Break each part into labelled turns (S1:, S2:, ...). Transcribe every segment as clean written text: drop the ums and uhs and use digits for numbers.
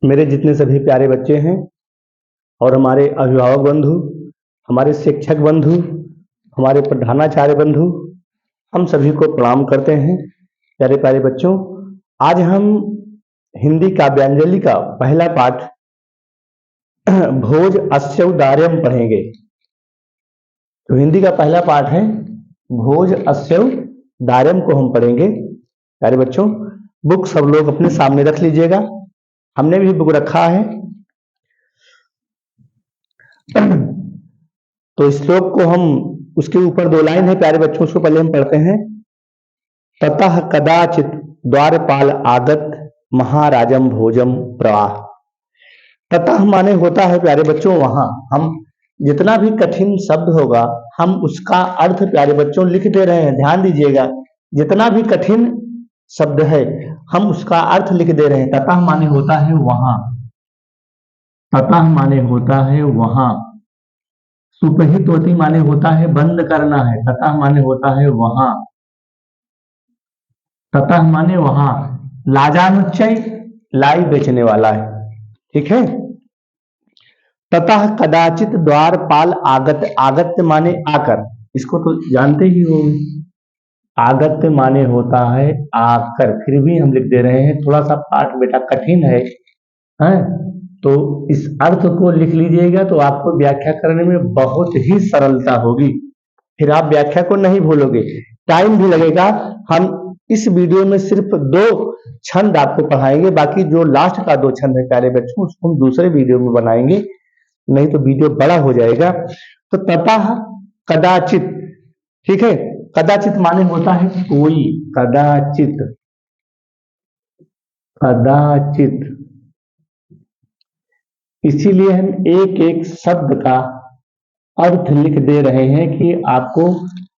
S1: मेरे जितने सभी प्यारे बच्चे हैं और हमारे अभिभावक बंधु, हमारे शिक्षक बंधु, हमारे प्रधानाचार्य बंधु, हम सभी को प्रणाम करते हैं। प्यारे प्यारे बच्चों, आज हम हिंदी काव्यांजलि का पहला पाठ भोज अस्यौ दार्यम पढ़ेंगे। तो हिंदी का पहला पाठ है भोज अस्यौ दार्यम को हम पढ़ेंगे। प्यारे बच्चों, बुक सब लोग अपने सामने रख लीजिएगा। हमने भी बुक रखा है। तो श्लोक को हम, उसके ऊपर 2 लाइन है प्यारे बच्चों, उसको पहले हम पढ़ते हैं। ततः कदाचित द्वारपाल आगत महाराजम भोजम प्रवाह। ततः माने होता है प्यारे बच्चों वहां। हम जितना भी कठिन शब्द होगा हम उसका अर्थ प्यारे बच्चों लिख दे रहे हैं, ध्यान दीजिएगा। जितना भी कठिन शब्द है हम उसका अर्थ लिख दे रहे हैं। ततः माने होता है वहां, ततः माने होता है वहां। सुपहित होती माने होता है बंद करना है। ततः माने होता है वहां, ततः माने वहां। लाजानुच्चय लाई बेचने वाला है, ठीक है। ततः कदाचित द्वारपाल आगत, आगत्य माने आकर, इसको तो जानते ही होंगे। आगत्य माने होता है आकर, फिर भी हम लिख दे रहे हैं। थोड़ा सा पाठ बेटा कठिन है, हैं? तो इस अर्थ को लिख लीजिएगा तो आपको व्याख्या करने में बहुत ही सरलता होगी। फिर आप व्याख्या को नहीं भूलोगे। टाइम भी लगेगा। हम इस वीडियो में सिर्फ 2 छंद आपको पढ़ाएंगे, बाकी जो लास्ट का 2 छंद है प्यारे बच्चों उसको हम दूसरे वीडियो में बनाएंगे, नहीं तो वीडियो बड़ा हो जाएगा। तो ततः कदाचित, ठीक है। कदाचित माने होता है कोई, कदाचित, कदाचित। इसीलिए हम एक एक शब्द का अर्थ लिख दे रहे हैं कि आपको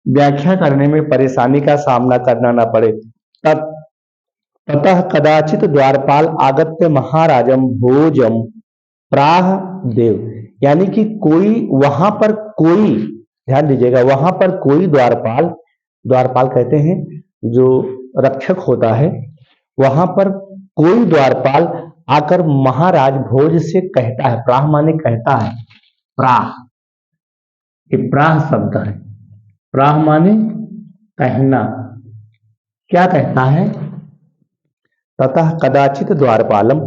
S1: व्याख्या करने में परेशानी का सामना करना ना पड़े। ततः कदाचित द्वारपाल आगत्य महाराजम भोजम प्राह देव, यानी कि कोई वहां पर, कोई, ध्यान दीजिएगा, वहां पर कोई द्वारपाल, द्वारपाल कहते हैं जो रक्षक होता है, वहां पर कोई द्वारपाल आकर महाराज भोज से कहता है। प्राह माने कहता है, प्राह, ये प्राह शब्द है। प्राह माने कहना, क्या कहता है? ततः कदाचित द्वारपालम,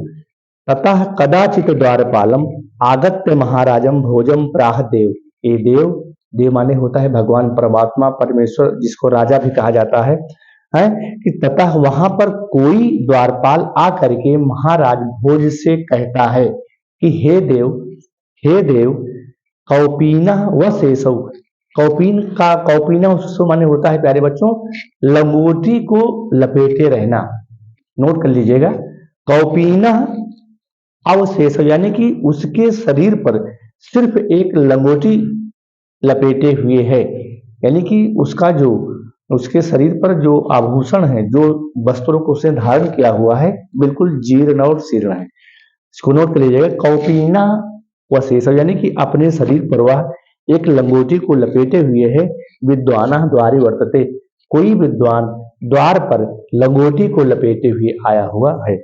S1: ततः कदाचित द्वारपालम आगत्य महाराजम भोजम प्राह देव। ये देव, देव माने होता है भगवान परमात्मा परमेश्वर, जिसको राजा भी कहा जाता है कि ततः वहां पर कोई द्वारपाल आकर के महाराज भोज से कहता है कि हे देव, हे देव, कौपीना व शेषौ। कौपीन का, कौपीना माने होता है प्यारे बच्चों लंगोटी को लपेटे रहना। नोट कर लीजिएगा, कौपीना अवशेष, यानी कि उसके शरीर पर सिर्फ एक लंगोटी लपेटे हुए है, यानी कि उसका जो, उसके शरीर पर जो आभूषण है, जो वस्त्रों को उसने धारण किया हुआ है, बिल्कुल जीर्ण और शीर्ण है। इसको नोट कर लीजिएगा, कौपीना व शेष, यानी कि अपने शरीर पर वह एक लंगोटी को लपेटे हुए है। विद्वान द्वारी वर्तते, कोई विद्वान द्वार पर लंगोटी को लपेटे हुए आया हुआ है।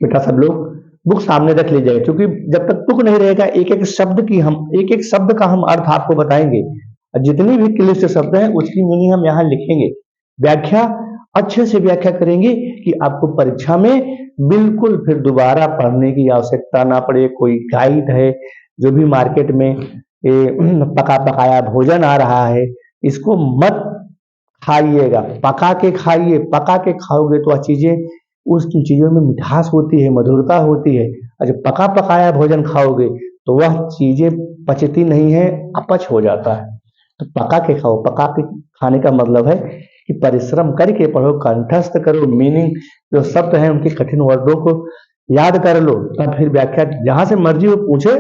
S1: बेटा सब लोग बुक सामने रख लीजिएगा, क्योंकि जब तक बुक नहीं रहेगा एक एक शब्द की हम, एक एक शब्द का हम अर्थ आपको बताएंगे, और जितनी भी क्लिष्ट शब्द हैं उसकी मीनिंग हम यहाँ लिखेंगे। व्याख्या अच्छे से व्याख्या करेंगे कि आपको परीक्षा में बिल्कुल फिर दोबारा पढ़ने की आवश्यकता ना पड़े। कोई गाइड है, जो भी मार्केट में पका पकाया भोजन आ रहा है, इसको मत खाइएगा, पका के खाइए। पका के खाओगे तो चीजें, उस चीजों में मिठास होती है, मधुरता होती है। और जब पका पकाया भोजन खाओगे तो वह चीजें पचती नहीं है, अपच हो जाता है। तो पका के खाओ। पका के खाने का मतलब है कि परिश्रम करके पढ़ो, कंठस्थ करो, मीनिंग जो शब्द हैं उनके कठिन वर्डों को याद कर लो, तब फिर व्याख्या जहां से मर्जी हो पूछे।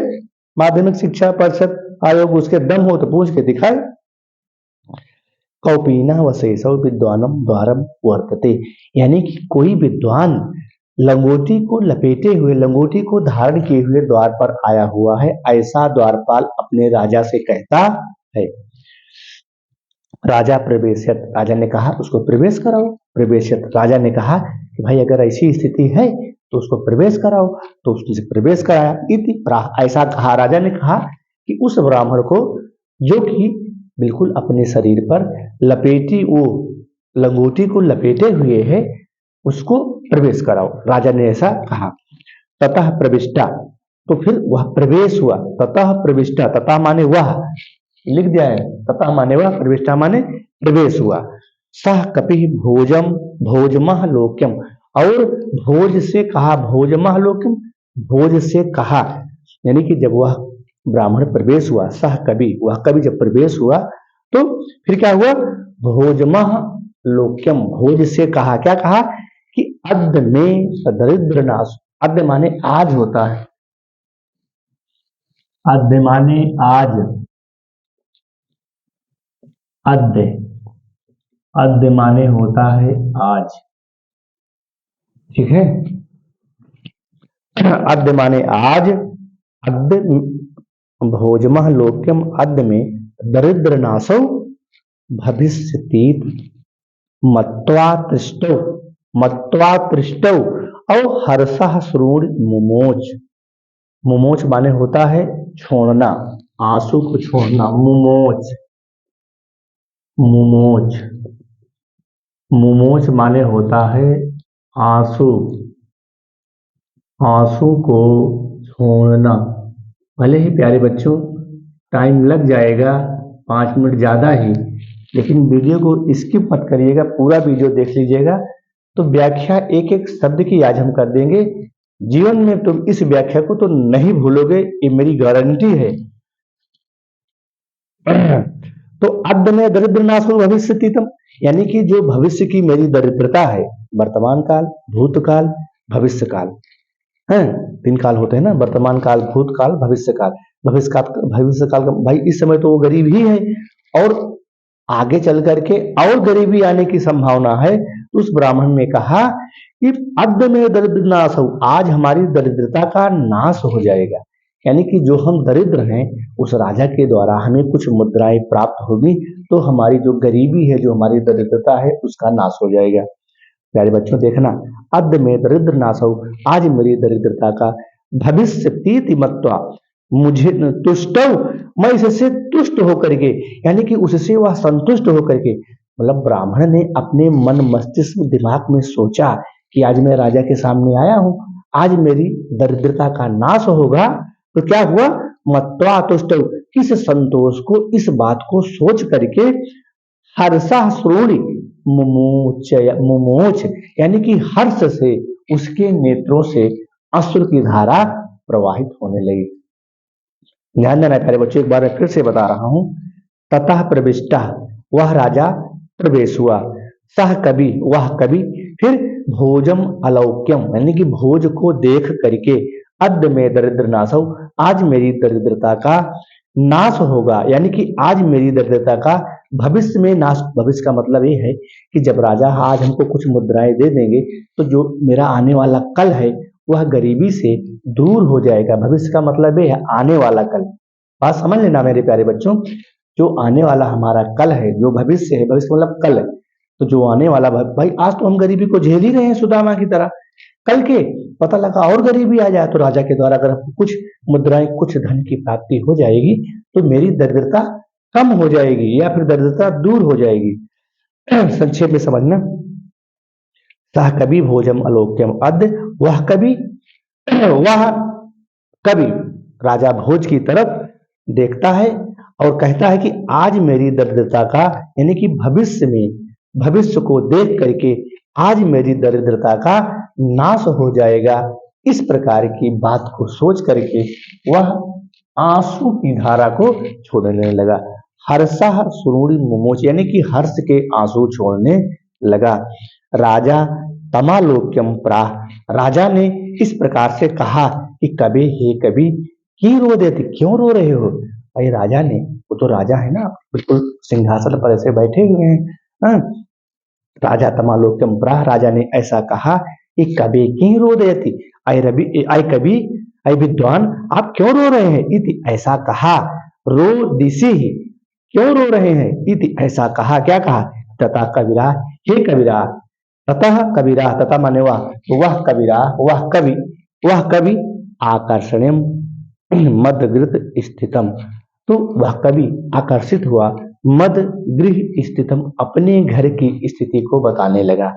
S1: माध्यमिक शिक्षा परिषद आयोग उसके दम हो तो पूछ के दिखाए। कौपीना व शेषौ विद्वानम द्वारम वर्तते, यानी कि कोई विद्वान लंगोटी को लपेटे हुए, लंगोटी को धारण किए हुए द्वार पर आया हुआ है, ऐसा द्वारपाल अपने राजा से कहता है। राजा प्रवेशयत, राजा ने कहा उसको प्रवेश कराओ। प्रवेशयत, राजा ने कहा कि भाई अगर ऐसी स्थिति है तो उसको प्रवेश कराओ। तो उसने प्रवेश कराया। इति प्राह, ऐसा कहा, राजा ने कहा कि उस ब्राह्मण को जो कि बिल्कुल अपने शरीर पर लपेटी, वो लंगोटी को लपेटे हुए है, उसको प्रवेश कराओ। राजा ने ऐसा कहा। ततः प्रविष्टा, तो फिर वह प्रवेश हुआ। ततः प्रविष्टा, तथा माने वह, लिख दिया है, तथा माने वह, प्रविष्टा माने प्रवेश हुआ। सह कपि भोजम भोजमह लोक्यम, और भोज से कहा, भोजमह लोक्यम, भोज से कहा, यानी कि जब वह ब्राह्मण प्रवेश हुआ, सह कवि, वह कवि जब प्रवेश हुआ तो फिर क्या हुआ, भोजमह लोक्यम, भोज से कहा, क्या कहा कि अद्य में दरिद्र नाश, अद्य माने आज होता है, अद्य माने आज, अद्य, अद्य माने होता है आज, ठीक है, अद्य माने आज, अद्य भोजमह लोक्यम, अद्य में दरिद्र नाशो भविष्यतीत मत्वा तृष्टौ, मत्वा तृष्टौ और हर्षः श्रूण मुमोच, मुमोच माने होता है छोड़ना, आंसू को छोड़ना, मुमोच, मुमोच, मुमोच माने होता है आंसू, आंसू को छोड़ना। भले ही प्यारे बच्चों टाइम लग जाएगा 5 मिनट ज़्यादा ही, लेकिन वीडियो को स्किप मत करिएगा, पूरा वीडियो देख लीजिएगा। तो व्याख्या एक एक शब्द की आज हम कर देंगे। जीवन में तुम इस व्याख्या को तो नहीं भूलोगे, ये मेरी गारंटी है। तो अद्य में दरिद्र नाशो भविष्यतीतम, यानी कि जो भविष्य की मेरी दरिद्रता है, वर्तमान काल, भूतकाल, भविष्य काल है, 3 काल होते हैं ना, वर्तमान काल, भूतकाल, भविष्य काल। भविष्य काल का भाई इस समय तो वो गरीब ही है, और आगे चल करके और गरीबी आने की संभावना है। तो उस ब्राह्मण ने कहा कि अद्य में दरिद्र नाश हो, आज हमारी दरिद्रता का नाश हो जाएगा, यानी कि जो हम दरिद्र हैं उस राजा के द्वारा हमें कुछ मुद्राएं प्राप्त होगी, तो हमारी जो गरीबी है, जो हमारी दरिद्रता है, उसका नाश हो जाएगा। प्यारे बच्चों देखना, अद्य में दरिद्र नाश हो, आज मेरी दरिद्रता का भविष्य तीति मत्वा, मुझे तुष्टौ, मैं इससे तुष्ट होकर के, यानी कि उससे वह संतुष्ट होकर के, मतलब ब्राह्मण ने अपने मन मस्तिष्क दिमाग में सोचा कि आज मैं राजा के सामने आया हूं, आज मेरी दरिद्रता का नाश होगा। तो क्या हुआ, मत्वा तुष्टौ, इस संतोष को, इस बात को सोच करके हर्षा श्रोणी मुमोच, मुमोच यानी कि हर्ष से उसके नेत्रों से अश्रु की धारा प्रवाहित होने लगी। ध्यान देना प्यारे बच्चों, एक बार मैं फिर से बता रहा हूं। ततः प्रविष्टा, वह राजा प्रवेश हुआ, सह कवि, वह कवि, फिर भोजम अलौक्यम, यानी कि भोज को देख करके, अद्य में दरिद्र नाशो, आज मेरी दरिद्रता का नाश होगा, यानी कि आज मेरी दरिद्रता का भविष्य में नाश। भविष्य का मतलब ये है कि जब राजा आज हमको कुछ मुद्राएं दे देंगे, तो जो मेरा आने वाला कल है वह गरीबी से दूर हो जाएगा। भविष्य का मतलब ये है आने वाला कल। बात समझ लेना मेरे प्यारे बच्चों, जो आने वाला हमारा कल है, जो भविष्य है, भविष्य मतलब कल है, तो जो आने वाला भाई आज तो हम गरीबी को झेल ही रहे हैं सुदामा की तरह, कल के पता लगा और गरीबी आ जाए, तो राजा के द्वारा अगर कुछ मुद्राएं, कुछ धन की प्राप्ति हो जाएगी, तो मेरी दरिद्रता कम हो जाएगी या फिर दरिद्रता दूर हो जाएगी। संक्षेप में समझना, सह कवि भोजम अलोक्यम अद्य, वह कवि, वह कवि राजा भोज की तरफ देखता है और कहता है कि आज मेरी दरिद्रता का, यानी कि भविष्य में, भविष्य को देख करके आज मेरी दरिद्रता का नाश हो जाएगा। इस प्रकार की बात को सोच करके वह आंसू की धारा को छोड़ने लगा। हर्षा सुरूड़ी मुमोच, यानी कि हर्ष के आंसू छोड़ने लगा। राजा तमालोक्यम प्राह, राजा ने इस प्रकार से कहा कि कवि, हे कवि, क्यों रो देते, क्यों रो रहे हो। भाई राजा ने, वो तो राजा है ना, बिल्कुल सिंहासन पर ऐसे बैठे हुए हैं। राजा तमालोक्यम प्राह, राजा ने ऐसा कहा कि कवि क्यों रो देती, आई रवि, आई कवि, आई विद्वान, आप क्यों रो रहे हैं, इति ऐसा कहा। रो दिशी ही, क्यों रो रहे हैं, इति ऐसा कहा, क्या कहा, तथा कविरा, हे कविरा, ततः कबीरा, तथा माने वह कबीरा, वह कवि आकर्षणीय मद गृह स्थितम, तो वह कवि आकर्षित हुआ मद गृह स्थितम, अपने घर की स्थिति को बताने लगा,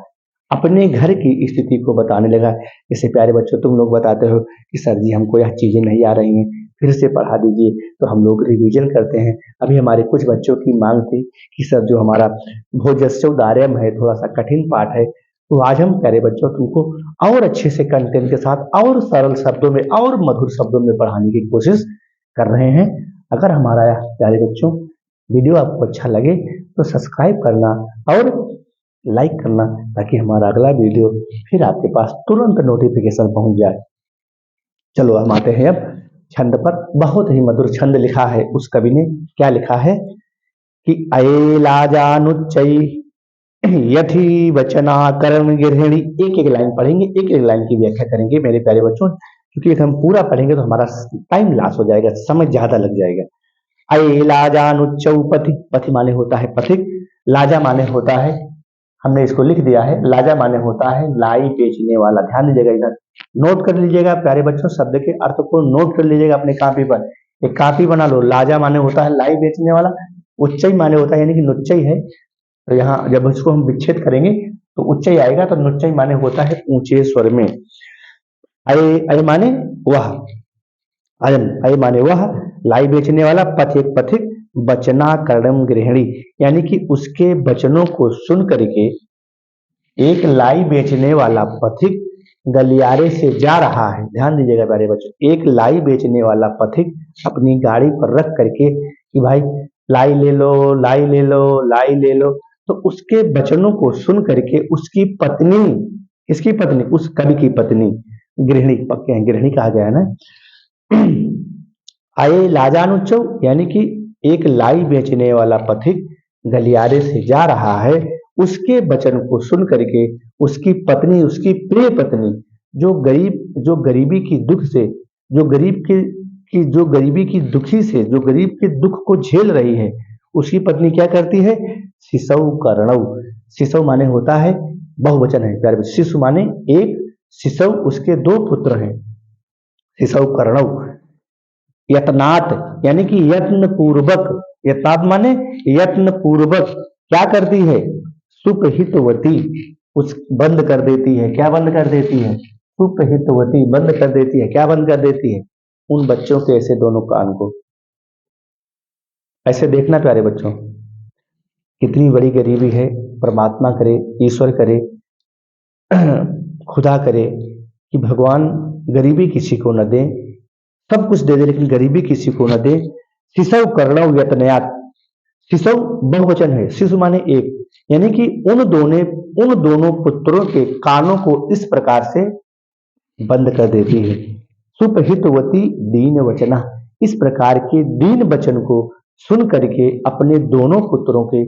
S1: अपने घर की स्थिति को बताने लगा। जैसे प्यारे बच्चों तुम लोग बताते हो कि सर जी हमको यह चीजें नहीं आ रही हैं, फिर से पढ़ा दीजिए, तो हम लोग रिवीजन करते हैं। अभी हमारे कुछ बच्चों की मांग थी कि सर जो हमारा भोजस्योदार्यम है थोड़ा सा कठिन पाठ है, तो आज हम प्यारे बच्चों तुमको और अच्छे से कंटेंट के साथ और सरल शब्दों में और मधुर शब्दों में पढ़ाने की कोशिश कर रहे हैं। अगर हमारा यह प्यारे बच्चों वीडियो आपको अच्छा लगे तो सब्सक्राइब करना और लाइक करना, ताकि हमारा अगला वीडियो फिर आपके पास तुरंत नोटिफिकेशन पहुंच जाए। चलो हम आते हैं अब छंद पर। बहुत ही मधुर छंद लिखा है उस कवि ने। क्या लिखा है कि अयेलाजानुच्चै यथि वचनाकरण गिरहिणी। एक एक लाइन पढ़ेंगे, एक एक लाइन की व्याख्या करेंगे मेरे प्यारे बच्चों, क्योंकि हम पूरा पढ़ेंगे तो हमारा टाइम लॉस हो जाएगा, समय ज्यादा लग जाएगा। अयेलाजानुच्चौ पथि, पथि माने होता है पथिक, लाजा माने होता है, हमने इसको लिख दिया है, लाजा माने होता है लाई बेचने वाला। ध्यान दीजिएगा, इधर नोट कर लीजिएगा प्यारे बच्चों, शब्द के अर्थ को नोट कर लीजिएगा अपने कॉपी पर, एक कॉपी बना लो। लाजा माने होता है लाई बेचने वाला, उच्चई माने होता है यानी कि नुच्चई है, तो यहाँ जब इसको हम विच्छेद करेंगे तो उच्चई आएगा, तो नुच्चई माने होता है ऊंचे स्वर में। अय अय माने वह, अयम अय माने वह, लाई बेचने वाला, पथिक पथिक, बचना कर्णम गृहिणी, यानी कि उसके वचनों को सुन करके एक लाई बेचने वाला पथिक गलियारे से जा रहा है। ध्यान दीजिएगा प्यारे बच्चों, एक लाई बेचने वाला पथिक अपनी गाड़ी पर रख करके कि भाई लाई ले लो, लाई ले लो, लाई ले लो, तो उसके वचनों को सुन करके उसकी पत्नी, इसकी पत्नी, उस कवि की पत्नी, गृहिणी, पक्के हैं गृहिणी कहा गया है ना। आये लाजानुचौ यानी कि एक लाई बेचने वाला पथिक गलियारे से जा रहा है, उसके वचन को सुन करके उसकी पत्नी, उसकी प्रिय पत्नी, जो गरीबी की दुख से, जो गरीब की जो गरीबी की दुखी से, जो गरीब के दुख को झेल रही है, उसकी पत्नी क्या करती है, शिशौ कर्णव, शिशौ माने होता है बहुवचन है प्यारे, शिशु माने एक, शिशौ उसके दो पुत्र हैं, शिशौ कर्णव, यत्नात् यानी कि यत्न पूर्वक, यत्नात् माने यत्न पूर्वक क्या करती है, सुपहितवती, उस बंद कर देती है, क्या बंद कर देती है, सुपहितवती, बंद कर देती है, क्या बंद कर देती है, उन बच्चों के ऐसे दोनों कान को। ऐसे देखना प्यारे बच्चों, कितनी बड़ी गरीबी है। परमात्मा करे, ईश्वर करे, खुदा करे कि भगवान गरीबी किसी को न दे, सब कुछ दे दे लेकिन गरीबी किसी को न दे। शिशु कर्णव यत्नयात, शिशु बहुवचन है, शिशु माने एक, यानी कि उन दोनों पुत्रों के कानों को इस प्रकार से बंद कर देती है। सुपहितवती दीन वचना, इस प्रकार के दीन वचन को सुन करके अपने दोनों पुत्रों के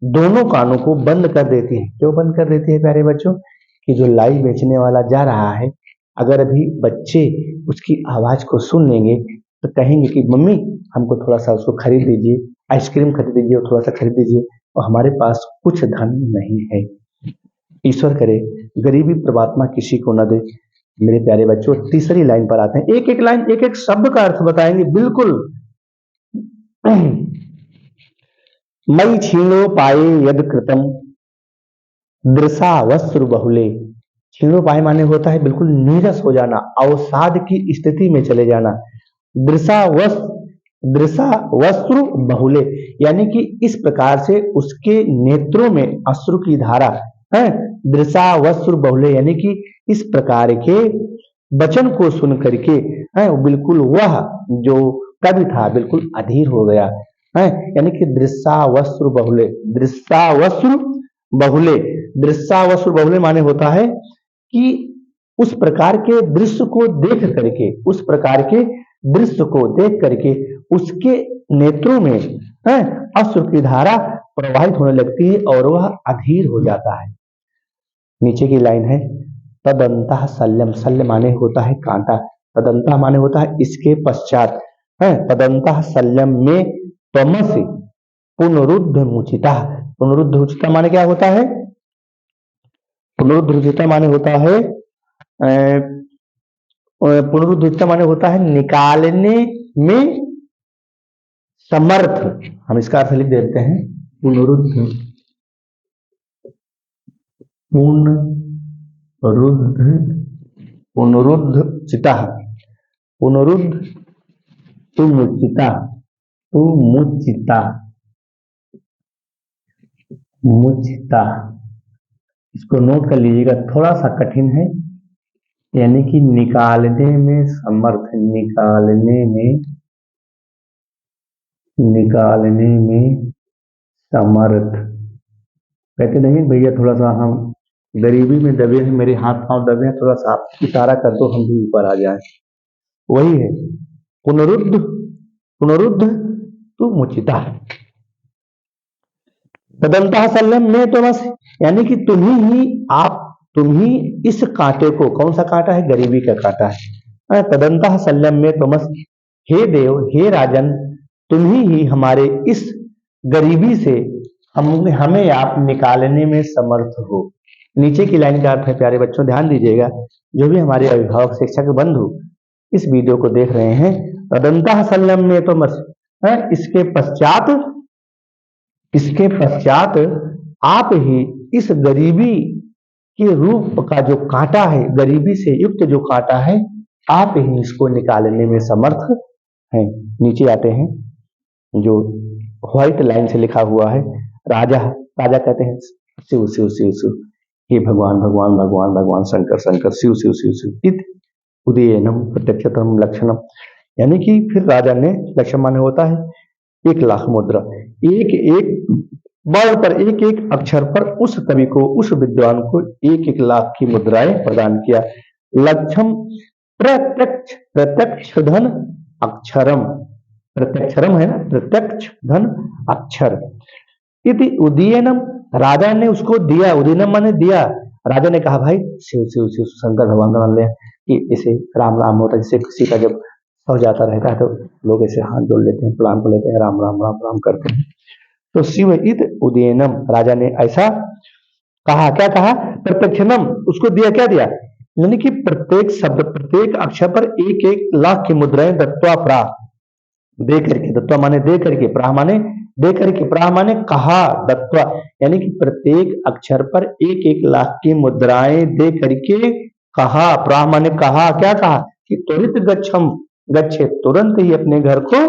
S1: दोनों कानों को बंद कर देती है। क्यों बंद कर देती है प्यारे बच्चों, कि जो लाई बेचने वाला जा रहा है, अगर अभी बच्चे उसकी आवाज को सुन लेंगे तो कहेंगे कि मम्मी हमको थोड़ा सा उसको खरीद दीजिए, आइसक्रीम खरीद दीजिए और थोड़ा सा खरीद दीजिए, और हमारे पास कुछ धन नहीं है। ईश्वर करे गरीबी परमात्मा किसी को न दे। मेरे प्यारे बच्चों तीसरी लाइन पर आते हैं, एक एक लाइन एक एक शब्द का अर्थ बताएंगे बिल्कुल। मई छीनो पाए यद कृतम दृशा वस्त्र बहुले, क्षीणोपाय माने होता है बिल्कुल नीरस हो जाना, अवसाद की स्थिति में चले जाना। दृशा वस्त्र बहुले यानी कि इस प्रकार से उसके नेत्रों में अश्रु की धारा है। दृशा वस्त्र बहुले यानी कि इस प्रकार के वचन को सुन करके है बिल्कुल वह जो कवि था बिल्कुल अधीर हो गया है। यानी कि दृश्यावस्त्र बहुले, दृश्यावस्त्र बहुले, दृश्यावस्त्र बहुले माने होता है कि उस प्रकार के दृश्य को देख करके, उस प्रकार के दृश्य को देख करके उसके नेत्रों में है अश्रु की धारा प्रवाहित होने लगती है और वह अधीर हो जाता है। नीचे की लाइन है तदंतः शल्यम, शल्य माने होता है कांटा, तदंतः माने होता है इसके पश्चात है। तदंतः शल्यम में तमसि पुनरुद्ध मुचिता, पुनरुद्ध उचिता माने क्या होता है पुनरुद्धृता माने होता है पुनरुद्धृता माने होता है निकालने में समर्थ। हम इसका अर्थ लिख देते हैं पुनरुद्ध पुनरुद्धचिता पुनरुद्धमुचिता मुचिता मुचिता। इसको नोट कर लीजिएगा, थोड़ा सा कठिन है, यानी कि निकालने में समर्थ, निकालने में समर्थ। कहते नहीं भैया थोड़ा सा हम गरीबी में दबे हैं, मेरे हाथ पांव दबे हैं, थोड़ा सा आप इशारा कर दो हम भी ऊपर आ जाए, वही है पुनरुद्ध तो मुचिता। तदंतः सल्लम में तो बस, यानी कि तुम ही इस कांटे को, कौन सा कांटा है, गरीबी का कांटा है। तदंतः सल्लम में तमस, हे देव हे राजन, तुम ही हमारे इस गरीबी से हमें आप निकालने में समर्थ हो। नीचे की लाइन का अर्थ है प्यारे बच्चों, ध्यान दीजिएगा, जो भी हमारे अभिभावक शिक्षक बंधु इस वीडियो को देख रहे हैं, तदंतः सल्लम में तमस, इसके पश्चात आप ही इस गरीबी के रूप का जो कांटा है, गरीबी से युक्त जो कांटा है, आप ही इसको निकालने में समर्थ हैं। नीचे आते हैं, जो व्हाइट लाइन से लिखा हुआ है, राजा कहते हैं शिव शिव शिव शिव, हे भगवान भगवान भगवान भगवान शंकर शंकर शिव शिव शिव शिव इत उदयनम प्रत्यक्षतम लक्षणम। यानी कि फिर राजा ने, लक्षण माने होता है 1,00,000 मुद्रा, एक एक वर्ड पर, एक एक अक्षर पर उस कवि को, उस विद्वान को 1,00,000 लाख की मुद्राएं प्रदान किया। लक्षम प्रत्यक्ष धन अक्षरम, प्रत्यक्षरम है ना, प्रत्यक्ष धन अक्षर। इति उदयनम, राजा ने उसको दिया, उदयनम माने दिया। राजा ने कहा भाई शिव शिव शिव शंकर भगवान का मान ले, कि इसे राम राम होता है, जिससे किसी का जब हो जाता रहता है तो लोग ऐसे हाथ जोड़ लेते हैं, प्रणाम कर लेते हैं, राम राम राम राम करते हैं। तो शिव इत उदयनम, राजा ने ऐसा कहा, क्या कहा, प्रत्यक्षनम, उसको दिया, क्या दिया, यानी कि प्रत्येक शब्द, प्रत्येक अक्षर पर 1,00,000 की मुद्राएं दत्वा प्रा, दे करके, दत्वा माने दे करके, प्राह माने दे करके, प्राह माने कहा, दत्वा यानी कि प्रत्येक अक्षर पर 1,00,000 की मुद्राएं दे करके कहा, प्राह माने कहा, क्या कहा, कि त्वरित गच्छे, तुरंत ही अपने घर को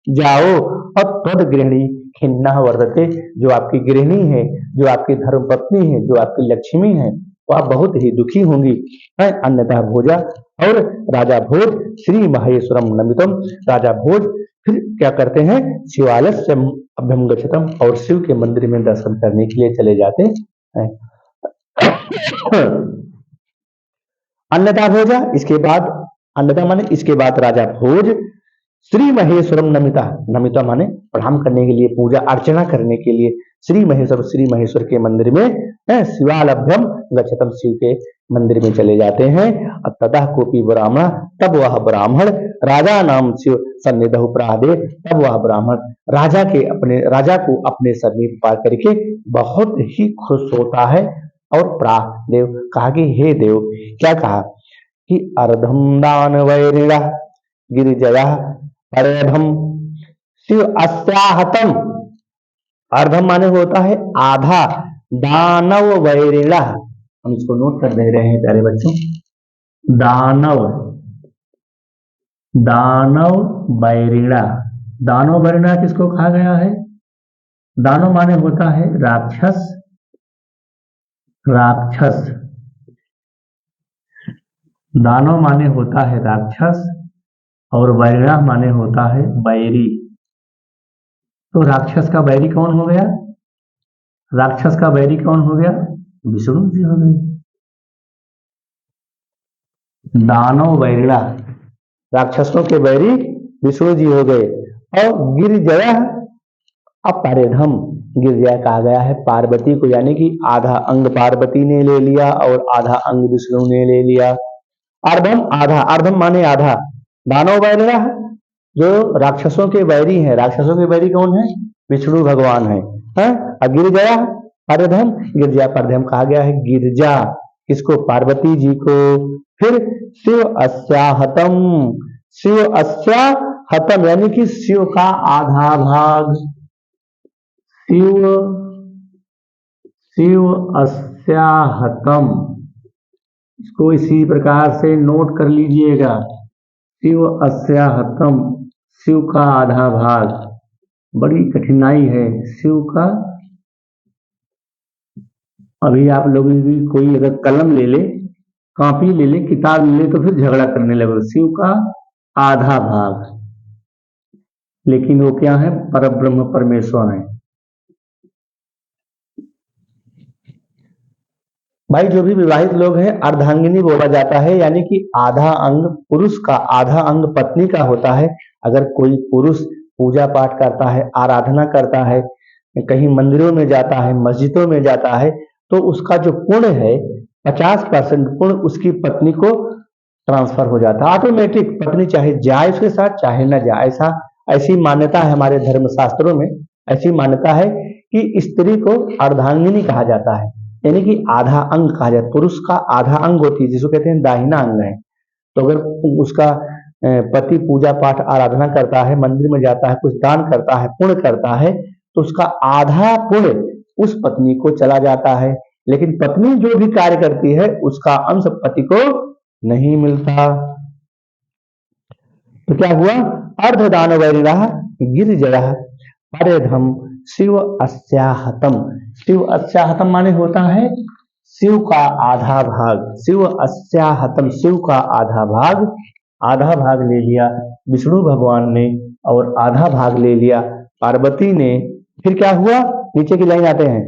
S1: जाओ। और तद गृहिणी खिन्ना वर्तते, जो आपकी गृहिणी है, जो आपकी धर्मपत्नी है, जो आपकी लक्ष्मी है, वह बहुत ही दुखी होंगी। अन्यथा भोजा, और राजा भोज श्री महेश्वरम नमितम, राजा भोज फिर क्या करते हैं, शिवालय अभ्यम गच्छतम, और शिव के मंदिर में दर्शन करने के लिए चले जाते हैं। अन्यथा भोजा, इसके बाद, अन्यथा माने इसके बाद राजा भोज श्री महेश्वरम नमिता, नमिता माने प्रणाम करने के लिए, पूजा अर्चना करने के लिए श्री महेश्वर के मंदिर में शिवालभ्यम गच्छतम, शिव के मंदिर में चले जाते हैं। ततः कोपी ब्राह्मण, तब वह ब्राह्मण राजा नाम शिव सन्निधौ प्रादे, तब वह ब्राह्मण राजा को अपने समीप पा करके बहुत ही खुश होता है। और प्राह देव, कहा कि हे देव, क्या कहा, कि अर्धम दान वैरिणा गिरिजया अर्धम शिव अस्याहतम, अर्धम माने होता है आधा, दानव वैरिणा, हम इसको नोट कर दे रहे हैं प्यारे बच्चों, दानव वैरिणा, दानव वैरिणा किसको कहा गया है, दानव माने होता है राक्षस, दानव माने होता है राक्षस, और वैरिणा माने होता है बैरी। तो राक्षस का बैरी कौन हो गया, राक्षस का बैरी कौन हो गया, विष्णु जी हो गए। दानव वैरिणा, राक्षसों के बैरी विष्णु जी हो गए। और गिरिजया, अपरिधम, गिरिजया कहा गया है पार्वती को, यानी कि आधा अंग पार्वती ने ले लिया और आधा अंग विष्णु ने ले लिया। अर्धम आधा, अर्धम माने आधा, दानव वैरिणा जो राक्षसों के बैरी हैं, राक्षसों के बैरी कौन है, विष्णु भगवान है। गिरिजया परधम, गिरजा परधम कहा गया है गिरजा किसको, पार्वती जी को। फिर शिव अस्याहतम, शिव अस्याहतम यानी कि शिव का आधा भाग, शिव शिव अस्याहतम, इसको इसी प्रकार से नोट कर लीजिएगा। शिव अस्याहतम, शिव का आधा भाग, बड़ी कठिनाई है शिव का। अभी आप लोग भी कोई अगर कलम ले ले, कॉपी ले ले, किताब ले ले तो फिर झगड़ा करने लगे। शिव का आधा भाग, लेकिन वो क्या है, परब्रह्म परमेश्वर है। भाई जो भी विवाहित लोग हैं अर्धांगिनी बोला जाता है, यानी कि आधा अंग पुरुष का, आधा अंग पत्नी का होता है। अगर कोई पुरुष पूजा पाठ करता है, आराधना करता है, कहीं मंदिरों में जाता है, मस्जिदों में जाता है, तो उसका जो पुण्य है 50% पुण्य उसकी पत्नी को ट्रांसफर हो जाता है ऑटोमेटिक। पत्नी चाहे जाए उसके साथ चाहे न जाए, ऐसा ऐसी मान्यता है हमारे धर्म शास्त्रों में। ऐसी मान्यता है कि स्त्री को अर्धांगिनी कहा जाता है, यानी कि आधा अंग कहा जाता है। पुरुष का आधा अंग होती है जिसको कहते हैं दाहिना अंग है। तो अगर उसका पति पूजा पाठ आराधना करता है, मंदिर में जाता है, कुछ दान करता है, पुण्य करता है, तो उसका आधा पुण्य उस पत्नी को चला जाता है। लेकिन पत्नी जो भी कार्य करती है उसका अंश पति को नहीं मिलता। तो क्या हुआ, अर्धदान वैरिणा गिरिजया परधम शिव अस्याहतम। शिव अस्याहतम माने होता है शिव का आधा भाग। शिव अस्याहतम, शिव का आधा भाग, आधा भाग ले लिया विष्णु भगवान ने और आधा भाग ले लिया पार्वती ने। फिर क्या हुआ, नीचे की लाइन आते हैं,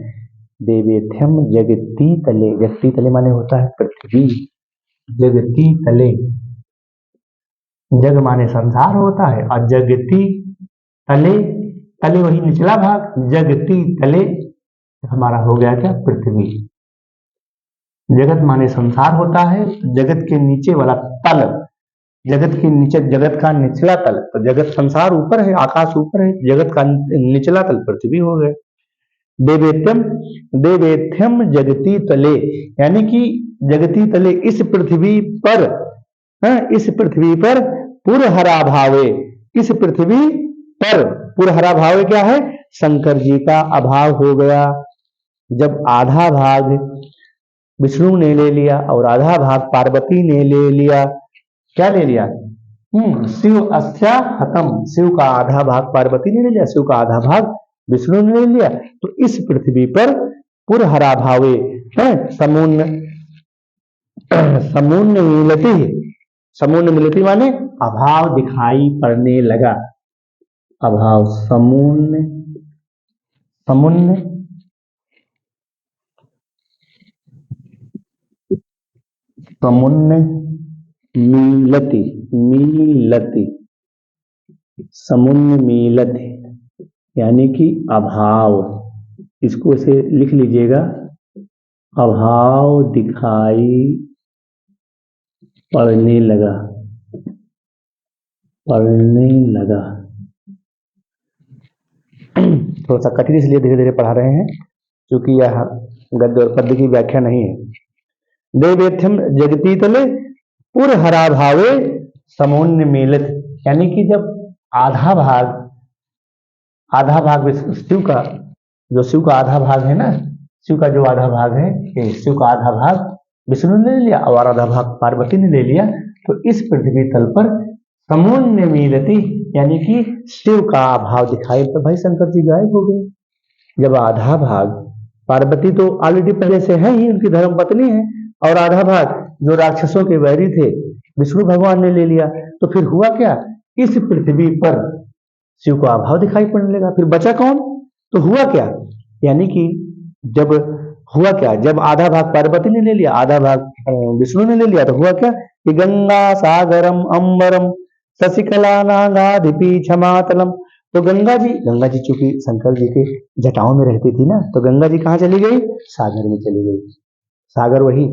S1: देवेथ्यम जगती तले। जगती तले माने होता है पृथ्वी, जगती तले, जग माने संसार होता है और जगती तले, तले वही निचला भाग, जगती तले हमारा हो गया क्या, पृथ्वी। जगत माने संसार होता है, जगत के नीचे वाला तल, जगत के नीचे, जगत का निचला तल। तो जगत संसार ऊपर है, आकाश ऊपर है, जगत का निचला तल पृथ्वी हो गए। देवेत्यम, देवेथ्यम जगती तले, यानी कि जगती तले इस पृथ्वी पर, इस पृथ्वी पर पुरहरा भावे, इस पृथ्वी पर पुरहरा भावे क्या है, शंकर जी का अभाव हो गया। जब आधा भाग विष्णु ने ले लिया और आधा भाग पार्वती ने ले लिया, क्या ले लिया, शिव अस्याहतम, शिव का आधा भाग पार्वती ने ले लिया, शिव का आधा भाग विष्णु ने ले लिया। तो इस पृथ्वी पर पुरहरा भावे समुन्न, समुन्न मिलती, समुन्न मिलती माने अभाव दिखाई पड़ने लगा। अभाव, समुन्न, समुन्न, समुन्न मीलति, मीलति, समुन्न मीलति यानी कि अभाव। इसको ऐसे लिख लीजिएगा, अभाव दिखाई पड़ने लगा, पड़ने लगा। थोड़ा सा कठिन इसलिए धीरे धीरे पढ़ा रहे हैं क्योंकि यह गद्य और पद्य की व्याख्या नहीं है। देवेथ्यम जगती तले पुरहरा भावे समुन्न मिलत, यानी कि जब आधा भाग, आधा भाग शिव का, जो शिव का आधा भाग है ना, शिव का जो आधा भाग है, शिव का आधा भाग विष्णु ने ले लिया और आधा भाग पार्वती ने ले लिया। तो इस पृथ्वी तल पर समुन्न मिलती, यानी कि शिव का अभाव दिखाई। तो भाई शंकर जी गायब हो गए। जब आधा भाग, पार्वती तो ऑलरेडी पहले से है ही, उनकी धर्म पत्नी है, और आधा भाग जो राक्षसों के वैरी थे विष्णु भगवान ने ले लिया। तो फिर हुआ क्या, इस पृथ्वी पर शिव का अभाव दिखाई पड़ने लगा। फिर बचा कौन, तो हुआ क्या, यानी कि जब हुआ क्या, जब आधा भाग पार्वती ने ले लिया, आधा भाग विष्णु ने ले लिया, तो हुआ क्या कि गंगा सागरम अंबरम शशिकला नागाधिपी क्षमातलम। तो गंगा जी चूंकि शंकर जी के जटाओं में रहती थी ना, तो गंगा जी कहाँ चली गई, सागर में चली गई। सागर वही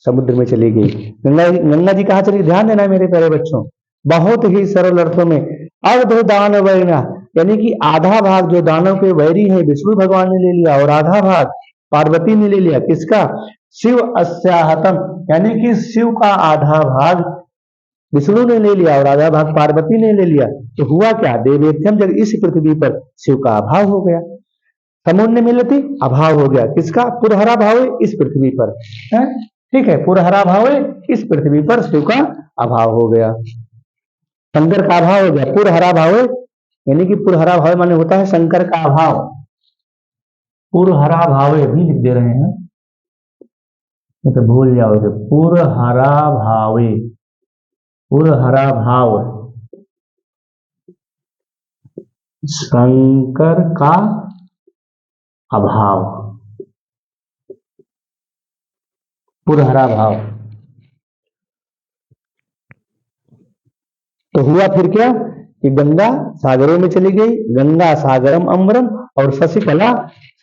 S1: समुद्र में चली गई। गंगा जी कहाँ चली गई, ध्यान देना मेरे प्यारे बच्चों, बहुत ही सरल अर्थों में। अर्ध दान वैरिणा, यानी कि आधा भाग जो दानों के वैरी है विष्णु भगवान ने ले लिया और आधा भाग पार्वती ने ले लिया, किसका? शिव अस्याहतम, यानी कि शिव का आधा भाग विष्णु ने ले लिया और आधा भाग पार्वती ने ले लिया। तो हुआ क्या? देवेत्यम जग, इस पृथ्वी पर शिव का अभाव हो गया। समुन्य मिलती, अभाव हो गया, किसका? पुरहरा भावे इस पृथ्वी पर है। ठीक है, पुरहरा भावे इस पृथ्वी पर शिव का अभाव हो गया, शंकर का अभाव हो गया। पुरहरा भावे यानी कि पुरहरा भावे माने होता है शंकर का अभाव। पुरहरा भावे भी लिख दे रहे हैं, नहीं तो भूल जाओगे। पुरहरा भावे, पुरहरा भाव शंकर का अभाव, पुरहरा भाव। तो हुआ फिर क्या कि गंगा सागरों में चली गई, गंगा सागरम अम्बरम, और शशिकला,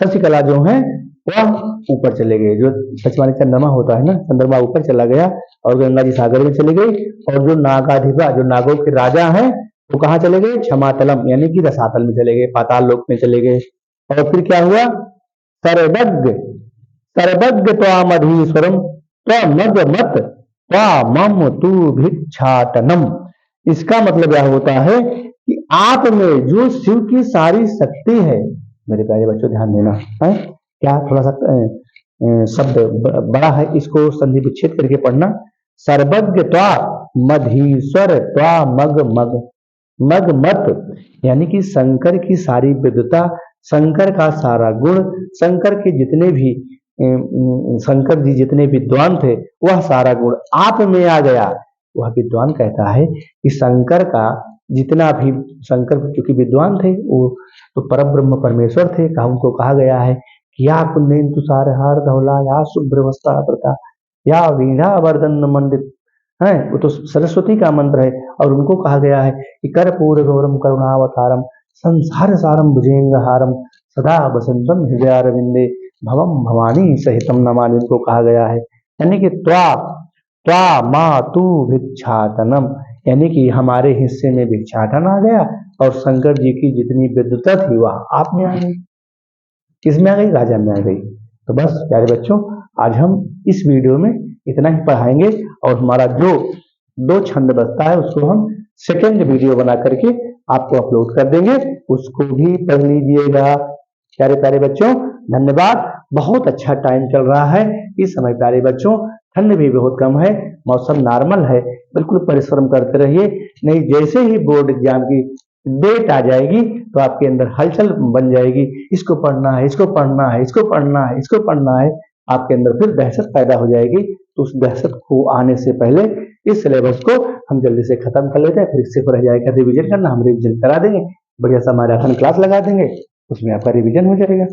S1: शशिकला जो है वह ऊपर चले गए। जो सचमानी चंद्रमा होता है ना, चंद्रमा ऊपर चला गया और गंगा जी सागर में चली गई। और जो नागाधिपा, जो नागों के राजा हैं, वो कहाँ चले गए? क्षमातलम, यानी कि रसातल में चले गए, पाताल लोक में चले गए। और फिर क्या हुआ? सर्वज्ञ, सर्वज्ञ त्वामधीश्वरम त्वमग मत त्वामम तु भिक्षाटनम। इसका मतलब यह होता है कि आप में जो शिव की सारी शक्ति है, मेरे प्यारे बच्चों ध्यान देना है, क्या थोड़ा सा शब्द बड़ा है, इसको संधि विच्छेद करके पढ़ना। सर्वज्ञ त्वा मधीश्वर त्वा मग मग, मग मत यानी कि शंकर की सारी विद्वता, शंकर का सारा गुण, शंकर के जितने भी शंकर जी जितने विद्वान थे, वह सारा गुण आप में आ गया। वह विद्वान कहता है कि शंकर का जितना भी, शंकर चूंकि विद्वान थे, वो तो परब्रह्म परमेश्वर थे, उनको कहा गया है कि या कुंदेन तुषार हार धौला, या शुभ्र वस्त्र प्रता, या वीणा वर्धन मंडित है, वो तो सरस्वती का मंत्र है। और उनको कहा गया है कि कर्पूर गौरम करुणावतारम संसार सारम भुजेंगहारम सदा वसंतम हृदयारविंदे भवम भवानी सहितम नमामि, इनको कहा गया है। यानी कि त्वा त्वा मा तू भिक्षाटनम, यानी कि हमारे हिस्से में भिक्षाटन आ गया और शंकर जी की जितनी विद्वता थी वह आप में आ गई। किसमें आ गई? राजा में आ गई। तो बस प्यारे बच्चों, आज हम इस वीडियो में इतना ही पढ़ाएंगे और हमारा जो 2 छंद बचता है उसको हम सेकेंड वीडियो बना करके आपको अपलोड कर देंगे, उसको भी पढ़ लीजिएगा। प्यारे प्यारे बच्चों धन्यवाद। बहुत अच्छा टाइम चल रहा है इस समय प्यारे बच्चों, ठंड भी बहुत कम है, मौसम नॉर्मल है, बिल्कुल परिश्रम करते रहिए। नहीं जैसे ही बोर्ड एग्जाम की डेट आ जाएगी तो आपके अंदर हलचल बन जाएगी, इसको पढ़ना है, इसको पढ़ना है, इसको पढ़ना है, इसको पढ़ना है, आपके अंदर फिर दहशत पैदा हो जाएगी। तो उस दहशत को आने से पहले इस सिलेबस को हम जल्दी से खत्म कर लेते हैं, फिर इससे रह जाएगा रिवीजन करना, हम रिवीजन करा देंगे, बढ़िया सा मैराथन क्लास लगा देंगे, उसमें आपका रिवीजन हो जाएगा।